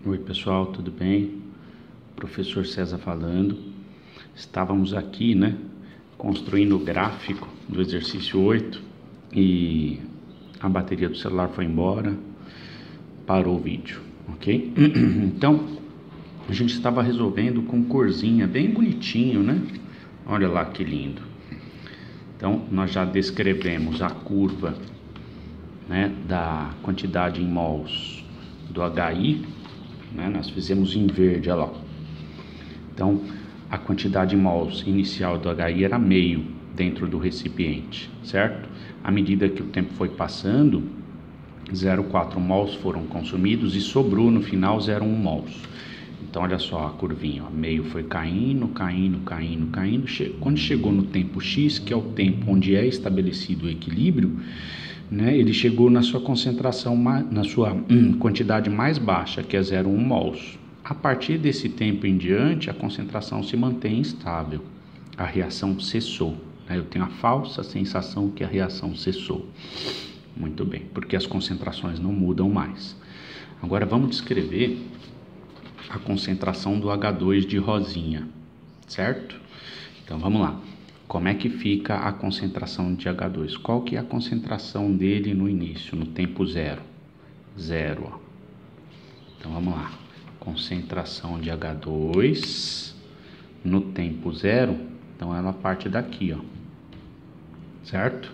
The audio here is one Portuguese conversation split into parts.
Oi pessoal, tudo bem? Professor César falando. Estávamos aqui, construindo o gráfico do exercício 8 e a bateria do celular foi embora, parou o vídeo, ok? Então, a gente estava resolvendo com corzinha bem bonitinho, né? Olha lá que lindo. Então, nós já descrevemos a curva, da quantidade em mols do HI, nós fizemos em verde, olha lá. Então, a quantidade em mols inicial do HI era meio dentro do recipiente, certo? À medida que o tempo foi passando, 0,4 mols foram consumidos e sobrou no final 0,1 mols. Então, olha só a curvinha, ó, meio foi caindo. Quando chegou no tempo X, que é o tempo onde é estabelecido o equilíbrio, ele chegou na sua concentração, na sua quantidade mais baixa, que é 0,1 mols. A partir desse tempo em diante, a concentração se mantém estável. A reação cessou. Eu tenho a falsa sensação que a reação cessou. Muito bem, porque as concentrações não mudam mais. Agora vamos descrever a concentração do H2 de rosinha, certo? Então vamos lá. Como é que fica a concentração de H2? Qual que é a concentração dele no início, no tempo zero? Zero, ó. Então vamos lá. Concentração de H2 no tempo zero, então ela parte daqui, ó. Certo?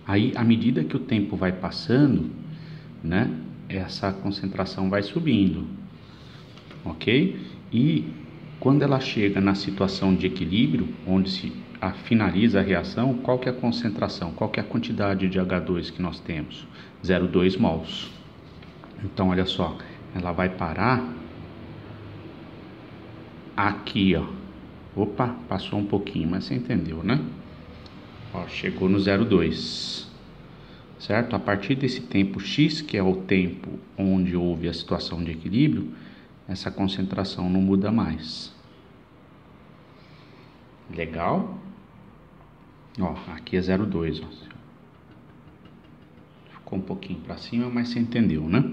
Aí, à medida que o tempo vai passando, essa concentração vai subindo, ok? E quando ela chega na situação de equilíbrio, onde se finaliza a reação, qual que é a concentração? Qual que é a quantidade de H2 que nós temos? 0,2 mols. Então, olha só, ela vai parar aqui, ó. Opa, passou um pouquinho, mas você entendeu, né? Ó, chegou no 0,2, certo? A partir desse tempo X, que é o tempo onde houve a situação de equilíbrio, essa concentração não muda mais. Legal? Ó, aqui é 0,2, ó. Ficou um pouquinho para cima, mas você entendeu, né?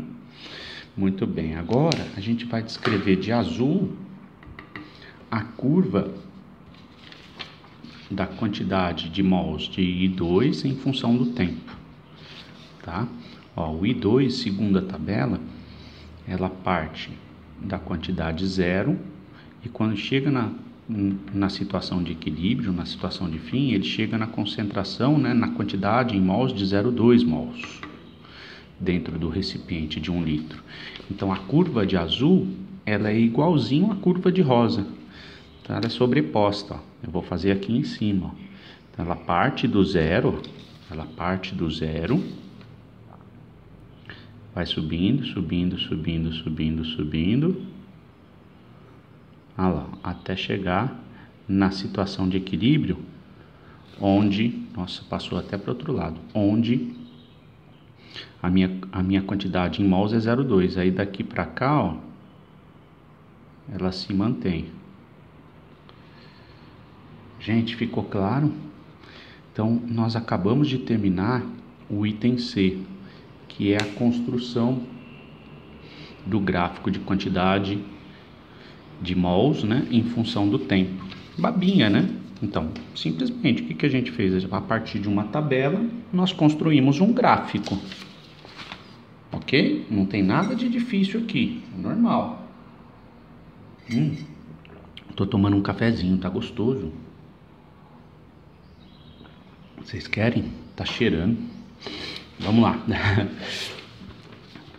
Muito bem, agora a gente vai descrever de azul a curva da quantidade de mols de I2 em função do tempo, tá? Ó, o I2, segundo a tabela, ela parte da quantidade zero e quando chega na situação de equilíbrio, na situação de fim, ele chega na concentração, na quantidade em mols de 0,2 mols dentro do recipiente de 1 litro. Então, a curva de azul, ela é igualzinho à curva de rosa. Então, ela é sobreposta, ó. Eu vou fazer aqui em cima, ó. Então, ela parte do zero, vai subindo. Olha lá, até chegar na situação de equilíbrio, onde, nossa, passou até para o outro lado, onde a minha quantidade em mols é 0,2. Aí daqui para cá, ó, ela se mantém. Gente, ficou claro? Então, nós acabamos de terminar o item C, que é a construção do gráfico de quantidade de mols, em função do tempo. Babinha, né? Então, simplesmente, o que a gente fez? A partir de uma tabela, nós construímos um gráfico. Ok? Não tem nada de difícil aqui, é normal. Tô tomando um cafezinho, tá gostoso. Vocês querem? Tá cheirando. Vamos lá.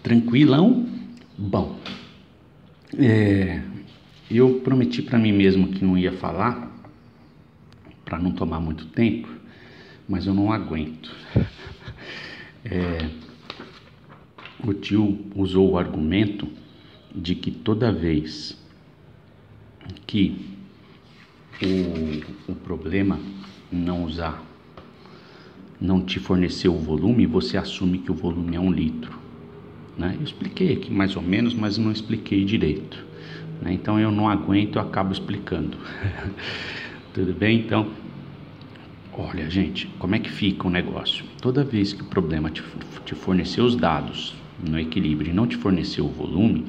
Tranquilão? Bom. Eu prometi para mim mesmo que não ia falar, para não tomar muito tempo, mas eu não aguento. O tio usou o argumento de que toda vez que o problema não te fornecer o volume, você assume que o volume é 1 litro. Eu expliquei aqui mais ou menos, mas não expliquei direito. Então eu não aguento, eu acabo explicando. Tudo bem? Então, olha, gente, como é que fica o negócio? Toda vez que o problema te fornecer os dados no equilíbrio e não te fornecer o volume,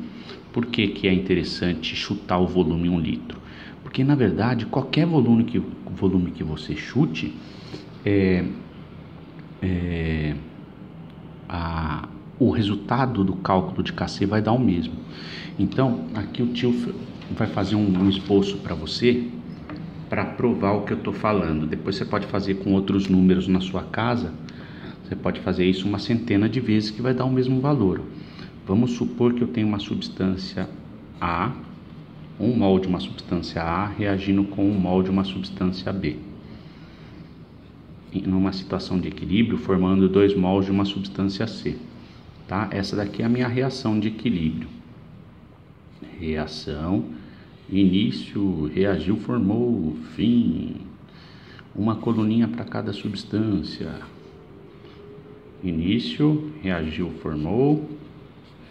Por que que é interessante chutar o volume 1 litro? Porque, na verdade, qualquer volume que você chute, o resultado do cálculo de KC vai dar o mesmo. Então, aqui o tio vai fazer um esboço para você, para provar o que eu estou falando. Depois você pode fazer com outros números na sua casa. Você pode fazer isso uma centena de vezes que vai dar o mesmo valor. Vamos supor que eu tenho uma substância A, um mol de uma substância A reagindo com um mol de uma substância B, numa situação de equilíbrio, formando 2 mols de uma substância C. Tá? Essa daqui é a minha reação de equilíbrio. Reação, início, reagiu, formou, fim. Uma coluninha para cada substância. Início, reagiu, formou,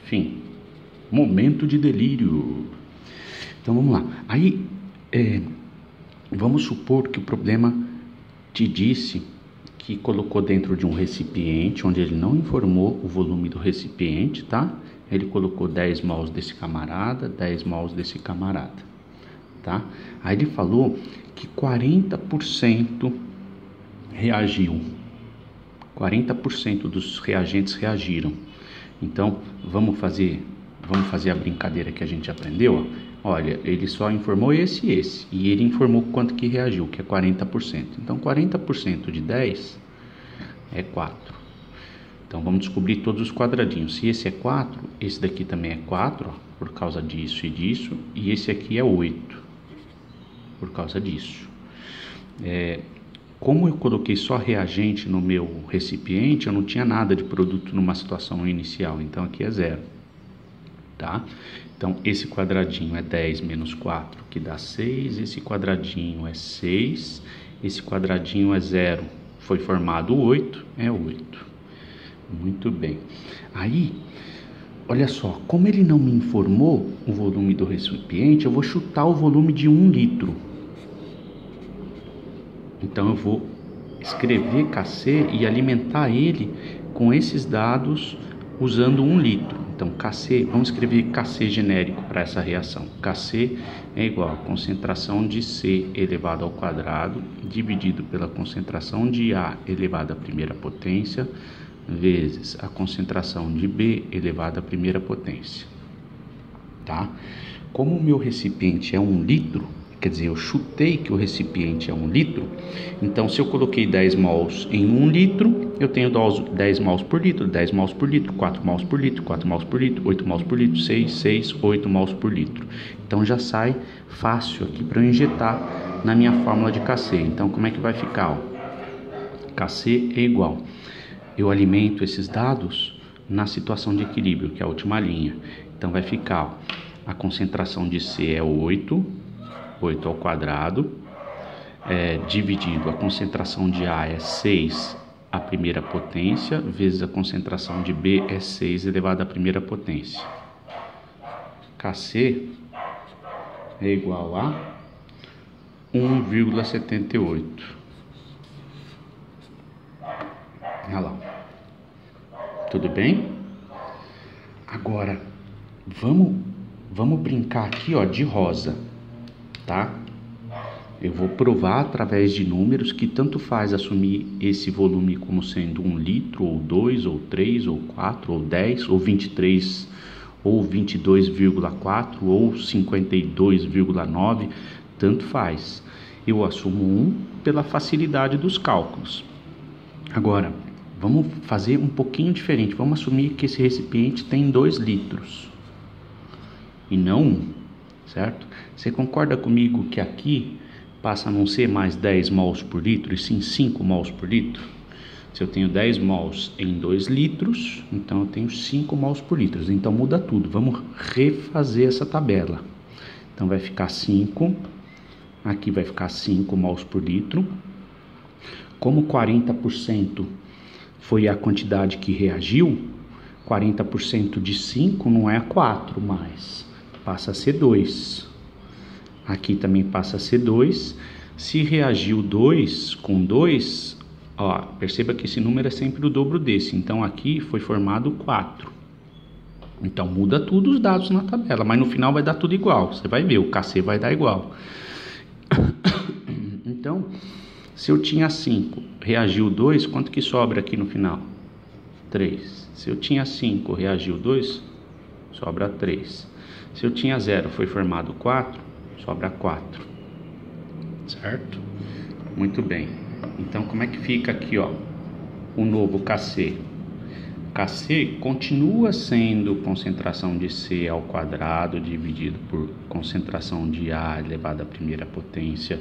fim. Momento de delírio. Então vamos lá. Aí, vamos supor que o problema te disse que colocou dentro de um recipiente, onde ele não informou o volume do recipiente, tá? Ele colocou 10 mols desse camarada, 10 mols desse camarada, tá? Aí ele falou que 40% reagiu. 40% dos reagentes reagiram. Então, vamos fazer a brincadeira que a gente aprendeu, ó. Olha, ele só informou esse e esse, e ele informou quanto que reagiu, que é 40%. Então, 40% de 10 é 4. Então, vamos descobrir todos os quadradinhos. Se esse é 4, esse daqui também é 4, ó, por causa disso e disso, e esse aqui é 8, por causa disso. Como eu coloquei só reagente no meu recipiente, eu não tinha nada de produto numa situação inicial, então aqui é 0, tá? Então, esse quadradinho é 10 menos 4, que dá 6. Esse quadradinho é 6. Esse quadradinho é 0. Foi formado 8, é 8. Muito bem. Aí, olha só, como ele não me informou o volume do recipiente, eu vou chutar o volume de 1 litro. Então, eu vou escrever KC e alimentar ele com esses dados usando 1 litro. Então, KC, vamos escrever KC genérico para essa reação. KC é igual a concentração de C elevado ao quadrado dividido pela concentração de A elevado à primeira potência vezes a concentração de B elevado à primeira potência. Tá? Como o meu recipiente é 1 litro, quer dizer, eu chutei que o recipiente é 1 litro, então se eu coloquei 10 mols em 1 litro, eu tenho 10 mols por litro, 10 mols por litro, 4 mols por litro, 4 mols por litro, 8 mols por litro, 6, 8 mols por litro. Então já sai fácil aqui para eu injetar na minha fórmula de KC. Então como é que vai ficar? Ó? KC é igual. Eu alimento esses dados na situação de equilíbrio, que é a última linha. Então vai ficar, ó, a concentração de C é 8 ao quadrado, dividido, a concentração de A é 6 à primeira potência, vezes a concentração de B é 6 elevado à primeira potência. KC é igual a 1,78. Olha lá. Tudo bem? Agora, vamos brincar aqui, ó, de rosa. Tá? Eu vou provar através de números que tanto faz assumir esse volume como sendo 1 litro, ou 2, ou 3, ou 4, ou 10, ou 23, ou 22,4, ou 52,9, tanto faz. Eu assumo 1 pela facilidade dos cálculos. Agora, vamos fazer um pouquinho diferente. Vamos assumir que esse recipiente tem 2 litros e não 1. Certo? Você concorda comigo que aqui passa a não ser mais 10 mols por litro, e sim 5 mols por litro? Se eu tenho 10 mols em 2 litros, então eu tenho 5 mols por litro. Então muda tudo. Vamos refazer essa tabela. Então vai ficar 5, aqui vai ficar 5 mols por litro. Como 40% foi a quantidade que reagiu, 40% de 5 não é 4 mais. Passa a ser 2. Aqui também passa a ser 2. Se reagiu 2 com 2, ó, perceba que esse número é sempre o dobro desse. Então aqui foi formado 4. Então muda tudo os dados na tabela, mas no final vai dar tudo igual. Você vai ver, o KC vai dar igual. Então, se eu tinha 5, reagiu 2, quanto que sobra aqui no final? 3. Se eu tinha 5, reagiu 2, sobra 3. Se eu tinha 0, foi formado 4, sobra 4. Certo? Muito bem. Então, como é que fica aqui, ó, o novo KC? KC continua sendo concentração de C ao quadrado dividido por concentração de A elevado à primeira potência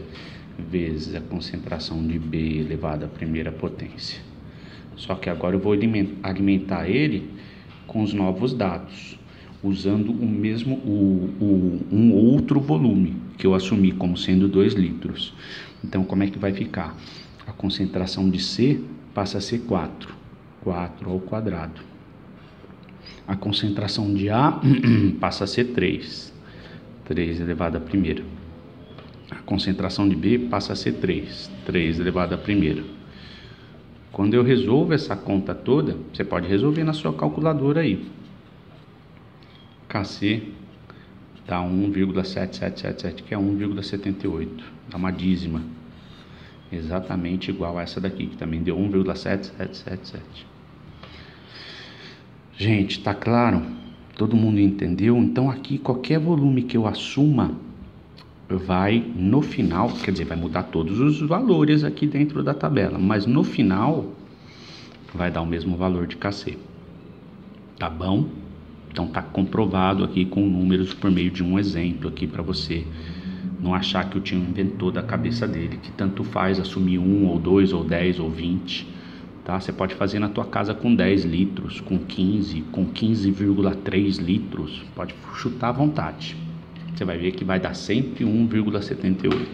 vezes a concentração de B elevado à primeira potência. Só que agora eu vou alimentar ele com os novos dados, usando o mesmo, um outro volume que eu assumi como sendo 2 litros. Então, como é que vai ficar? A concentração de C passa a ser 4 ao quadrado. A concentração de A passa a ser 3 elevado à primeira. A concentração de B passa a ser 3 elevado à primeira. Quando eu resolvo essa conta toda, você pode resolver na sua calculadora aí. KC dá 1,7777, que é 1,78. Dá uma dízima. Exatamente igual a essa daqui, que também deu 1,7777. Gente, tá claro? Todo mundo entendeu? Então aqui qualquer volume que eu assuma vai no final, quer dizer, vai mudar todos os valores aqui dentro da tabela, mas no final vai dar o mesmo valor de KC. Tá bom? Então tá comprovado aqui com números por meio de um exemplo aqui para você não achar que o tio inventou da cabeça dele, que tanto faz assumir 1 ou 2 ou 10 ou 20, tá? Você pode fazer na tua casa com 10 litros, com 15, com 15,3 litros, pode chutar à vontade. Você vai ver que vai dar sempre 1,78,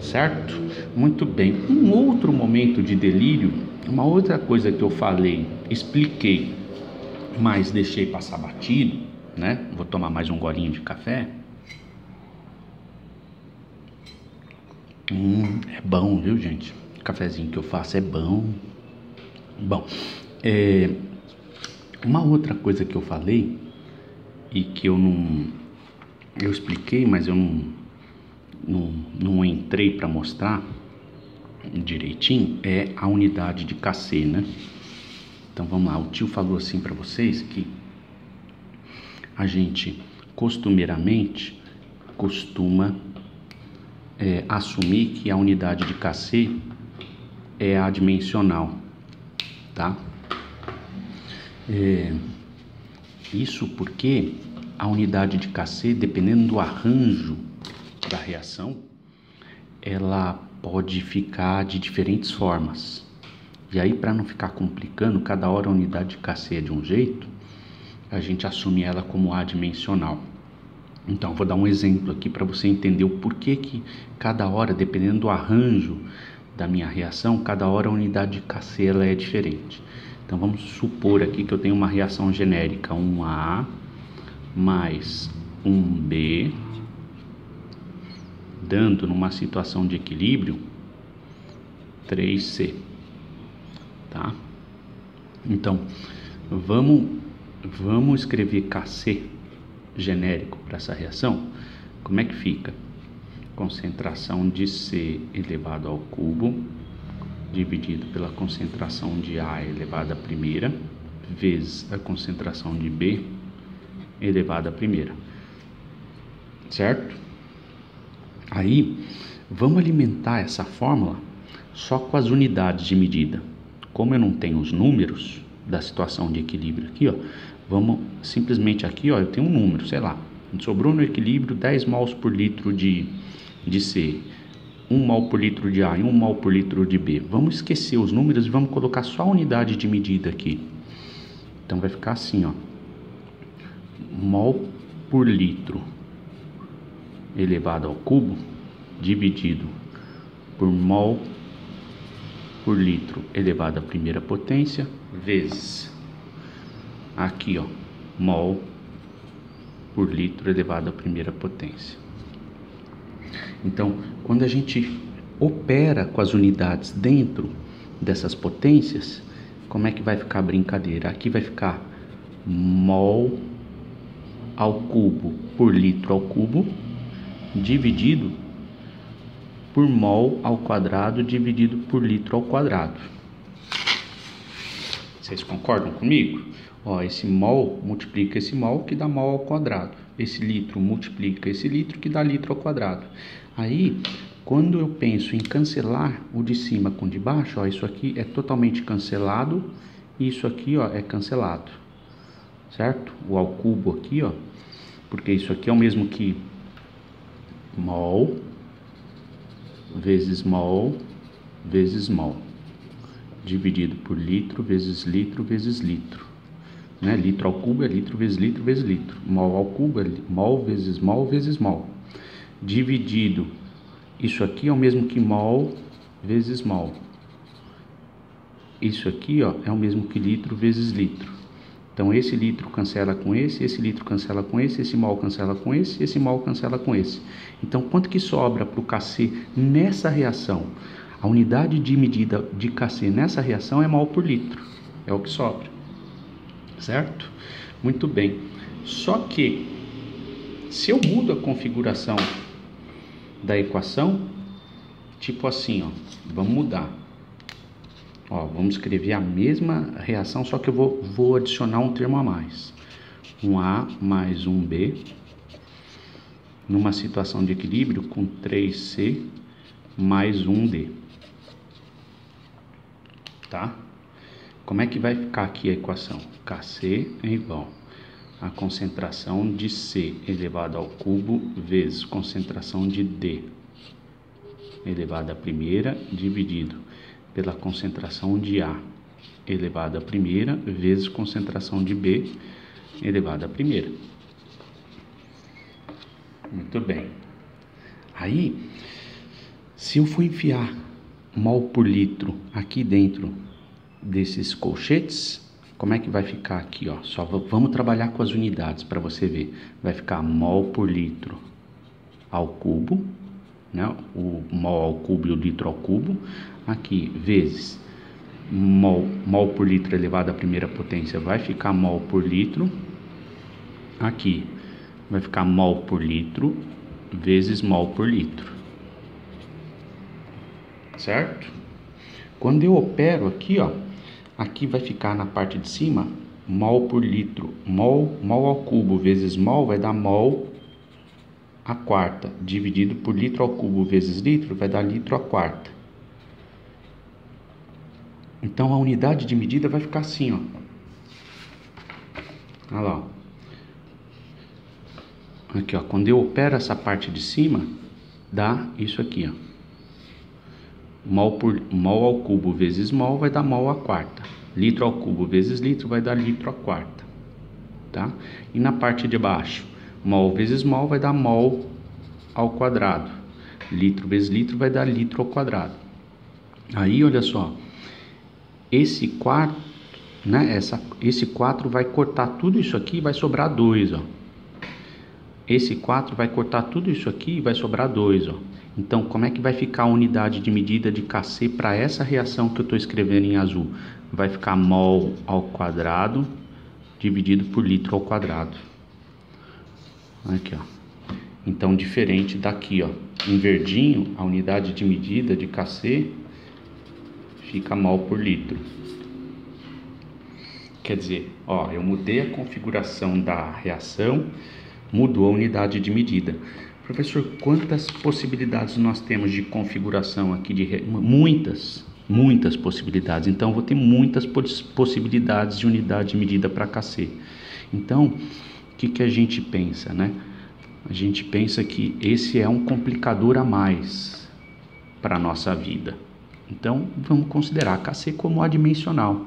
certo? Muito bem. Um outro momento de delírio, uma outra coisa que eu falei, expliquei, mas deixei passar batido, né? Vou tomar mais um golinho de café. É bom, viu, gente? O cafezinho que eu faço é bom. Bom, uma outra coisa que eu falei e que eu expliquei, mas eu não entrei para mostrar direitinho, é a unidade de KC, né? Então vamos lá, o tio falou assim para vocês que a gente costumeiramente costuma assumir que a unidade de KC é adimensional, tá? Isso porque a unidade de KC, dependendo do arranjo da reação, ela pode ficar de diferentes formas. E aí, para não ficar complicando, cada hora a unidade de KC é de um jeito, a gente assume ela como adimensional. Então, vou dar um exemplo aqui para você entender o porquê que cada hora, dependendo do arranjo da minha reação, cada hora a unidade de KC ela é diferente. Então, vamos supor aqui que eu tenho uma reação genérica, 1A mais 1B, dando numa situação de equilíbrio 3C, tá? Então, vamos escrever KC genérico para essa reação. Como é que fica? Concentração de C elevado ao cubo dividido pela concentração de A elevado à primeira vezes a concentração de B elevado à primeira, certo? Aí vamos alimentar essa fórmula só com as unidades de medida. Como eu não tenho os números da situação de equilíbrio aqui, ó, vamos simplesmente aqui, ó, eu tenho um número, sei lá, sobrou no equilíbrio 10 mols por litro de C, 1 mol por litro de A e 1 mol por litro de B. Vamos esquecer os números e vamos colocar só a unidade de medida aqui. Então vai ficar assim, ó, mol por litro elevado ao cubo dividido por mol por litro elevado à primeira potência vezes aqui, ó, mol por litro elevado à primeira potência. Então, quando a gente opera com as unidades dentro dessas potências, como é que vai ficar a brincadeira? Aqui vai ficar mol ao cubo por litro ao cubo, dividido por mol ao quadrado dividido por litro ao quadrado. Vocês concordam comigo? Ó, esse mol multiplica esse mol que dá mol ao quadrado. Esse litro multiplica esse litro que dá litro ao quadrado. Aí, quando eu penso em cancelar o de cima com o de baixo, ó, isso aqui é totalmente cancelado e isso aqui, ó, é cancelado. Certo? O ao cubo aqui, ó, porque isso aqui é o mesmo que mol vezes mol vezes mol, dividido por litro vezes litro vezes litro, né? Litro ao cubo é litro vezes litro vezes litro. Mol ao cubo é mol vezes mol vezes mol, dividido, isso aqui é o mesmo que mol vezes mol. Isso aqui, ó, é o mesmo que litro vezes litro. Então esse litro cancela com esse litro cancela com esse mol cancela com esse mol cancela com esse. Então quanto que sobra para o Kc nessa reação? A unidade de medida de Kc nessa reação é mol por litro. É o que sobra. Certo? Muito bem. Só que se eu mudo a configuração da equação, tipo assim, ó, vamos mudar. Ó, vamos escrever a mesma reação, só que eu vou adicionar um termo a mais. Um A mais um B, numa situação de equilíbrio com 3C mais 1D. Tá? Como é que vai ficar aqui a equação? Kc é igual a concentração de C elevado ao cubo vezes concentração de D elevado à primeira dividido pela concentração de A elevado à primeira vezes concentração de B elevado à primeira. Muito bem. Aí, se eu for enfiar mol por litro aqui dentro desses colchetes, como é que vai ficar aqui, ó? Só vamos trabalhar com as unidades para você ver. Vai ficar mol por litro ao cubo, né? O mol ao cubo e o litro ao cubo. Aqui, vezes mol por litro elevado à primeira potência, vai ficar mol por litro. Aqui, vai ficar mol por litro vezes mol por litro. Certo? Quando eu opero aqui, ó, aqui vai ficar na parte de cima mol por litro. Mol ao cubo vezes mol vai dar mol à quarta, dividido por litro ao cubo vezes litro vai dar litro à quarta. Então a unidade de medida vai ficar assim, ó. Olha lá, ó. Aqui, ó, quando eu opero essa parte de cima, dá isso aqui, ó. Mol ao cubo vezes mol vai dar mol à quarta. Litro ao cubo vezes litro vai dar litro à quarta. Tá? E na parte de baixo, mol vezes mol vai dar mol ao quadrado. Litro vezes litro vai dar litro ao quadrado. Aí, olha só. Esse 4, né? Esse 4 vai cortar tudo isso aqui e vai sobrar 2, ó. Esse 4 vai cortar tudo isso aqui e vai sobrar 2, ó. Então, como é que vai ficar a unidade de medida de Kc para essa reação que eu estou escrevendo em azul? Vai ficar mol ao quadrado dividido por litro ao quadrado. Aqui, ó. Então, diferente daqui, ó. Em verdinho, a unidade de medida de Kc fica mol por litro. Quer dizer, ó, eu mudei a configuração da reação, mudou a unidade de medida. Professor, quantas possibilidades nós temos de configuração aqui? Muitas possibilidades. Então, eu vou ter muitas possibilidades de unidade de medida para Kc. Então, o que a gente pensa, né? A gente pensa que esse é um complicador a mais para a nossa vida. Então, vamos considerar Kc como adimensional.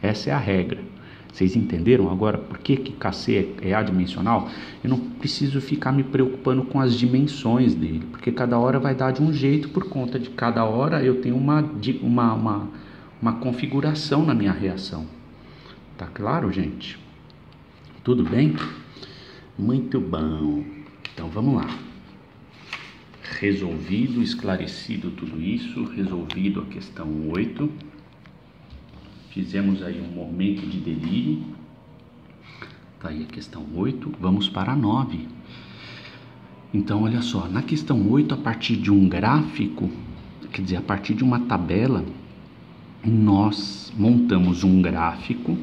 Essa é a regra. Vocês entenderam agora por que Kc é adimensional? Eu não preciso ficar me preocupando com as dimensões dele, porque cada hora vai dar de um jeito, por conta de cada hora eu tenho uma configuração na minha reação. Tá claro, gente? Tudo bem? Muito bom. Então, vamos lá. Resolvido, esclarecido tudo isso, resolvido a questão 8. Fizemos aí um momento de delírio. Tá aí a questão 8, vamos para a 9. Então, olha só, na questão 8, a partir de um gráfico, quer dizer, a partir de uma tabela, nós montamos um gráfico,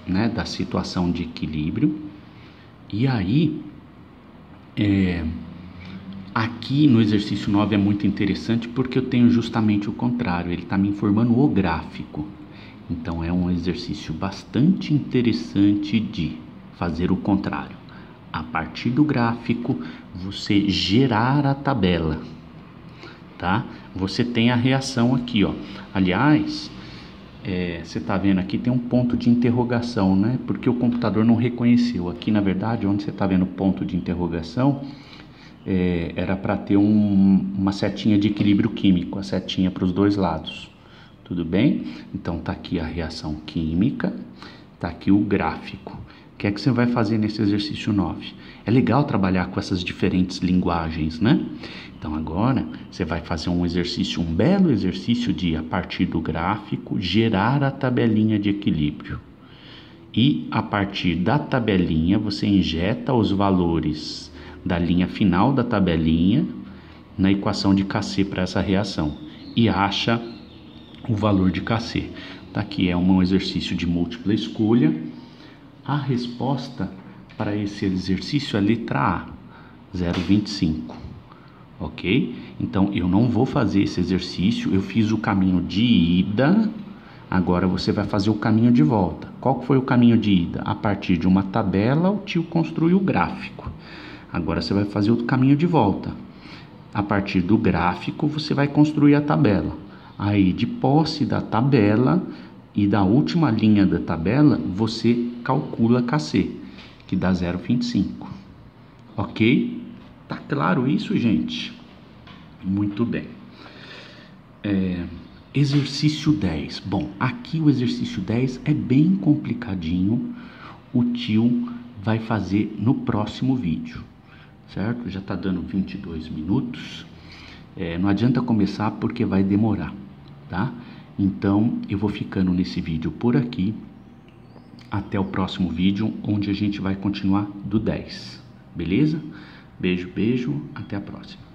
né, da situação de equilíbrio. E aí, aqui no exercício 9 é muito interessante porque eu tenho justamente o contrário, ele está me informando o gráfico. Então é um exercício bastante interessante de fazer o contrário. A partir do gráfico, você gerar a tabela, tá? Você tem a reação aqui, ó. Aliás, você tá vendo aqui tem um ponto de interrogação, né? Porque o computador não reconheceu. Aqui, na verdade, onde você tá vendo ponto de interrogação, era para ter uma setinha de equilíbrio químico, a setinha para os dois lados. Tudo bem? Então tá aqui a reação química, tá aqui o gráfico. O que é que você vai fazer nesse exercício 9? É legal trabalhar com essas diferentes linguagens, né? Então agora você vai fazer um belo exercício de, a partir do gráfico, gerar a tabelinha de equilíbrio. E a partir da tabelinha você injeta os valores da linha final da tabelinha na equação de Kc para essa reação e acha o valor de Kc. Tá aqui, é um exercício de múltipla escolha. A resposta para esse exercício é a letra A, 0,25. Ok? Então eu não vou fazer esse exercício, eu fiz o caminho de ida, agora você vai fazer o caminho de volta. Qual foi o caminho de ida? A partir de uma tabela, o tio construiu o gráfico. Agora você vai fazer o caminho de volta. A partir do gráfico, você vai construir a tabela. Aí, de posse da tabela e da última linha da tabela, você calcula Kc, que dá 0,25. Ok? Tá claro isso, gente? Muito bem. Exercício 10. Bom, aqui o exercício 10 é bem complicadinho. O tio vai fazer no próximo vídeo, certo? Já tá dando 22 minutos. Não adianta começar porque vai demorar, tá? Então eu vou ficando nesse vídeo por aqui. Até o próximo vídeo, onde a gente vai continuar do 10. Beleza? Beijo, beijo. Até a próxima.